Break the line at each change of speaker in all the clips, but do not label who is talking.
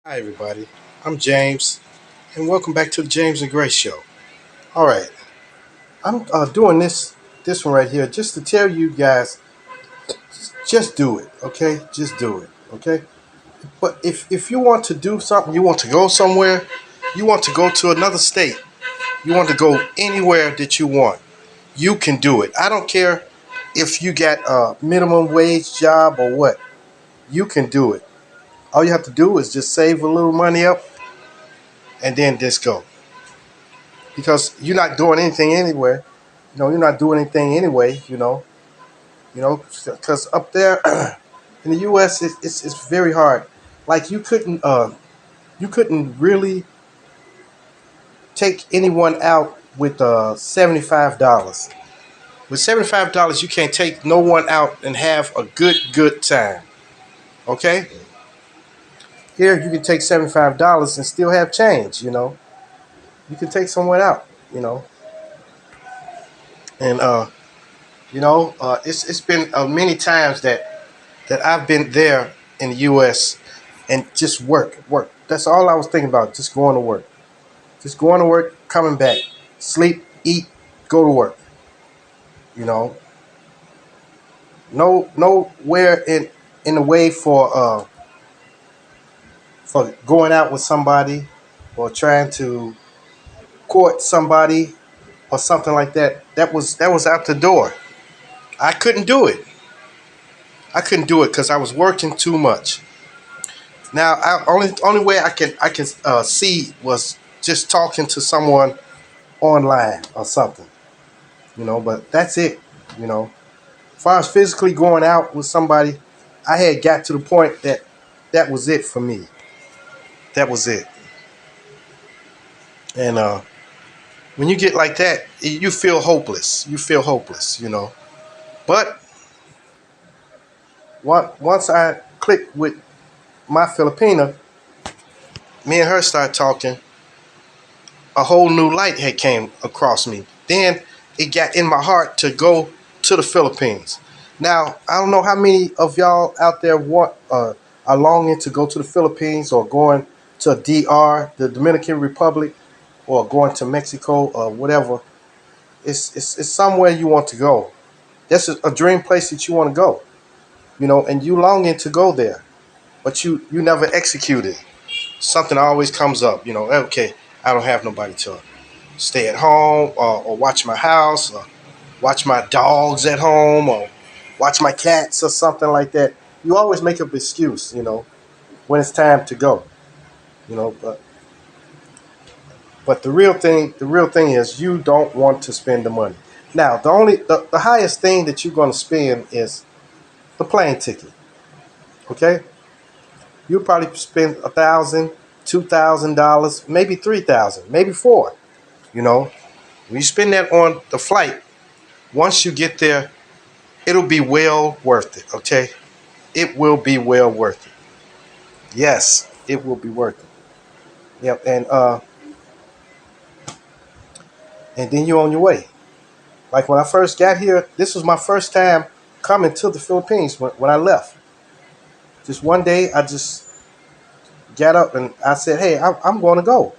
Hi, everybody. I'm James, and welcome back to the James and Grace Show. All right, I'm doing this one right here just to tell you guys, just do it, okay? Just do it, okay? But if you want to do something, you want to go somewhere, you want to go to another state, you want to go anywhere that you want, you can do it. I don't care if you got a minimum wage job or what, you can do it. All you have to do is just save a little money up and then just go. Because you're not doing anything anywhere. You're not doing anything anyway. Because up there in the U.S., it's very hard. Like you couldn't really take anyone out with $75. With $75, you can't take no one out and have a good time. Okay, here you can take $75 and still have change. You can take someone out. And it's been many times that I've been there in the U.S. and just work. That's all I was thinking about. Just going to work, coming back, sleep, eat, go to work. You know, nowhere in the way for going out with somebody or trying to court somebody or something like that. That was out the door. I couldn't do it. I couldn't do it because I was working too much. Now, only way I can see was just talking to someone online or something, But that's it, you know. As far as physically going out with somebody, I had got to the point that was it for me. That was it. And when you get like that, you feel hopeless. You feel hopeless. But once I clicked with my Filipina, me and her started talking. A whole new light had came across me. Then it got in my heart to go to the Philippines. Now, I don't know how many of y'all out there are longing to go to the Philippines or going to DR, the Dominican Republic, or going to Mexico or whatever. It's somewhere you want to go. That's a dream place that you want to go, and you longing to go there, but you never execute it. Something always comes up, okay, I don't have nobody to stay at home or watch my house or watch my dogs at home or watch my cats or something like that. You always make up excuse, when it's time to go, but the real thing is you don't want to spend the money. Now, the highest thing that you're going to spend is the plane ticket. Okay, you'll probably spend $1,000, $2,000, maybe 3,000, maybe four. You know, when you spend that on the flight, once you get there, it'll be well worth it. Okay, it will be well worth it. Yes, it will be worth it. Yep, and then you're on your way. Like when I first got here, this was my first time coming to the Philippines when I left. Just one day, I just got up and I said, "Hey, I'm going to go."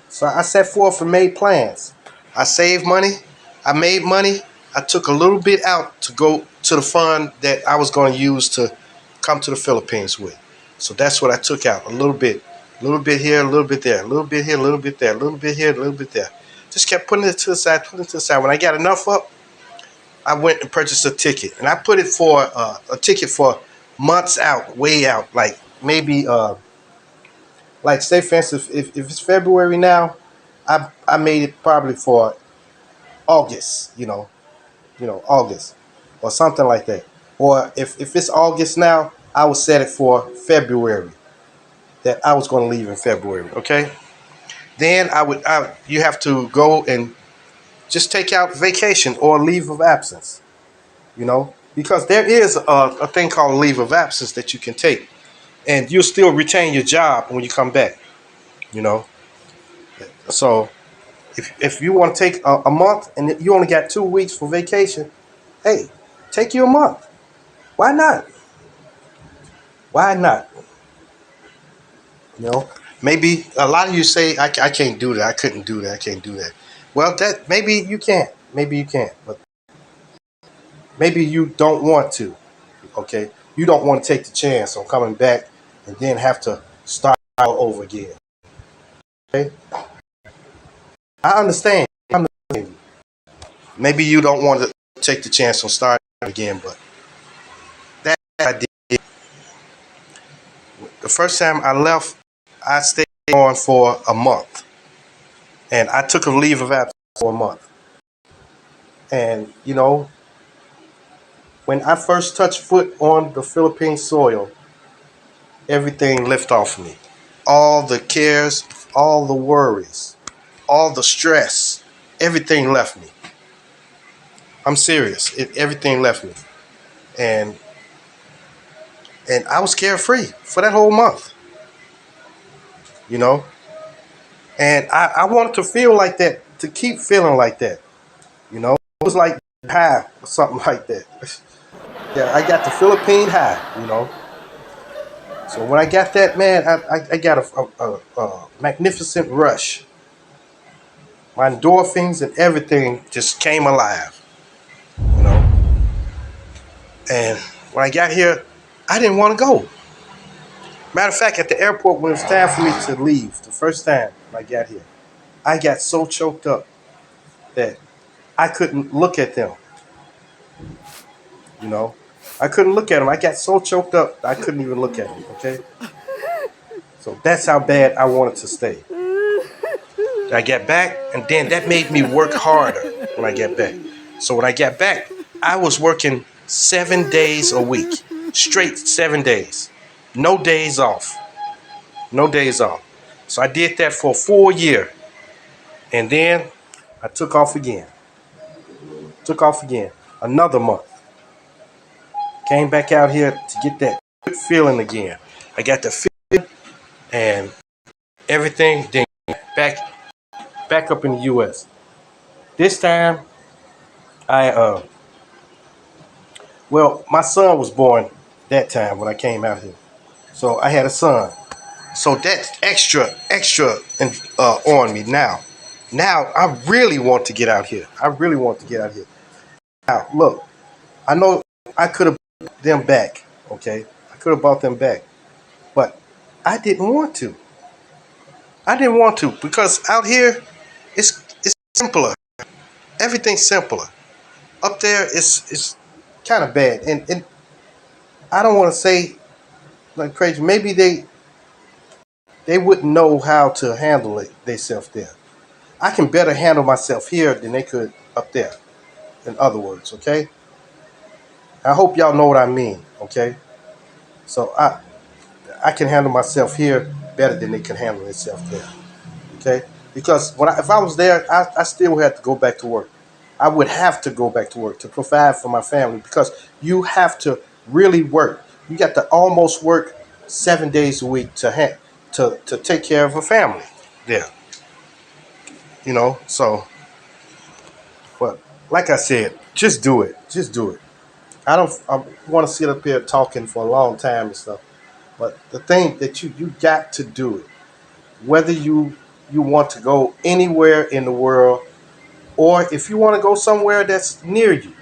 So I set forth and made plans. I saved money. I made money. I took a little bit out to go to the fund that I was going to use to come to the Philippines with. So that's what I took out, a little bit here, a little bit there, a little bit here, a little bit there, a little bit here, a little bit there. Just kept putting it to the side, putting it to the side. When I got enough up, I went and purchased a ticket, and I put it for a ticket for months out, way out, like maybe like say for instance, if it's February now, I made it probably for August, August or something like that. Or if it's August now, I would set it for February. That I was going to leave in February. Okay. Then you have to go and just take out vacation or leave of absence. Because there is a thing called leave of absence that you can take, and you'll still retain your job when you come back. You know. So if you want to take a month and you only got 2 weeks for vacation, hey, take you a month. Why not? Why not? You know, maybe a lot of you say, I can't do that. I couldn't do that. I can't do that. Well, that maybe you can't. Maybe you can't. But maybe you don't want to. Okay, you don't want to take the chance on coming back and then have to start all over again. Okay, I understand. I understand you. Maybe you don't want to take the chance on starting again, but that I did. The first time I left, I stayed on for a month, and I took a leave of absence for a month. And when I first touched foot on the Philippine soil, everything lifted off me. All the cares, all the worries, all the stress, everything left me. I'm serious. Everything left me, and I was carefree for that whole month. You know, and I wanted to feel like that, to keep feeling like that. It was like high or something like that. Yeah, I got the Philippine high. So when I got that, man, I got a magnificent rush. My endorphins and everything just came alive. You know, and when I got here, I didn't want to go. Matter of fact, at the airport when it was time for me to leave, the first time when I got here, I got so choked up that I couldn't look at them. You know, I couldn't look at them. I got so choked up I couldn't even look at them. Okay, so that's how bad I wanted to stay. I got back, and then that made me work harder when I get back. So when I got back, I was working 7 days a week, straight 7 days, no days off, no days off. So I did that for a full year, and then I took off again, another month. Came back out here to get that good feeling again. I got the feeling and everything. Then back up in the U.S. This time, I well, my son was born that time when I came out here. So I had a son. So that's extra on me now. Now I really want to get out here. I really want to get out here. Now, look, I know I could have brought them back, okay? I could have brought them back. But I didn't want to. I didn't want to because out here it's simpler. Everything's simpler. Up there it's kind of bad. And I don't want to say like crazy. Maybe they wouldn't know how to handle it themselves there. I can better handle myself here than they could up there. In other words, okay. I hope y'all know what I mean, okay. So I can handle myself here better than they can handle themselves there, okay. Because if I was there, I still had to go back to work. I would have to go back to work to provide for my family because you have to really work. You got to almost work 7 days a week to take care of a family. Yeah, So, but like I said, just do it. Just do it. I want to sit up here talking for a long time and stuff. But the thing that you got to do it, whether you want to go anywhere in the world, or if you want to go somewhere that's near you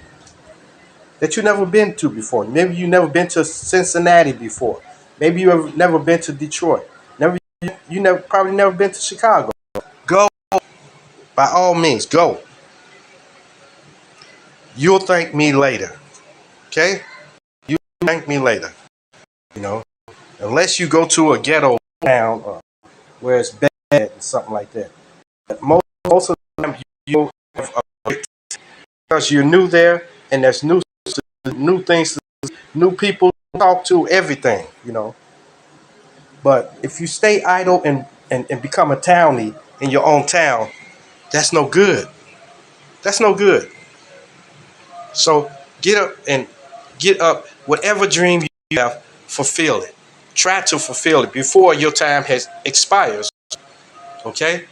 that you never been to before. Maybe you never been to Cincinnati before. Maybe you have never been to Detroit. Never you never probably never been to Chicago. Go, by all means, go. You'll thank me later. Okay? You thank me later. You know, unless you go to a ghetto town where it's bad and something like that. But most of the time you have because you're new there and there's new things, new people to talk to, everything. But if you stay idle and become a townie in your own town, that's no good. That's no good. So get up, whatever dream you have, fulfill it. Try to fulfill it before your time has expires. Okay?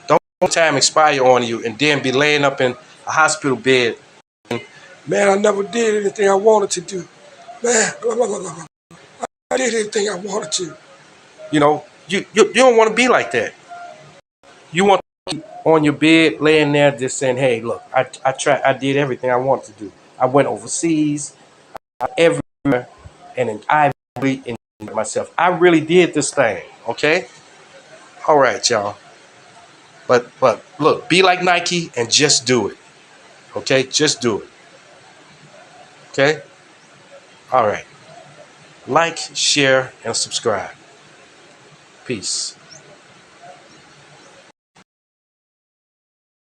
Don't let time expire on you and then be laying up in a hospital bed. Man, I never did anything I wanted to do. Man, blah, blah, blah, blah. I did anything I wanted to. You know, You don't want to be like that. You want to be on your bed, laying there, just saying, "Hey, look, I did everything I wanted to do. I went overseas, everywhere, and I really enjoyed myself. I really did this thing." Okay, all right, y'all. But look, be like Nike and just do it. Okay, just do it. Okay, all right. Like, share, and subscribe. Peace.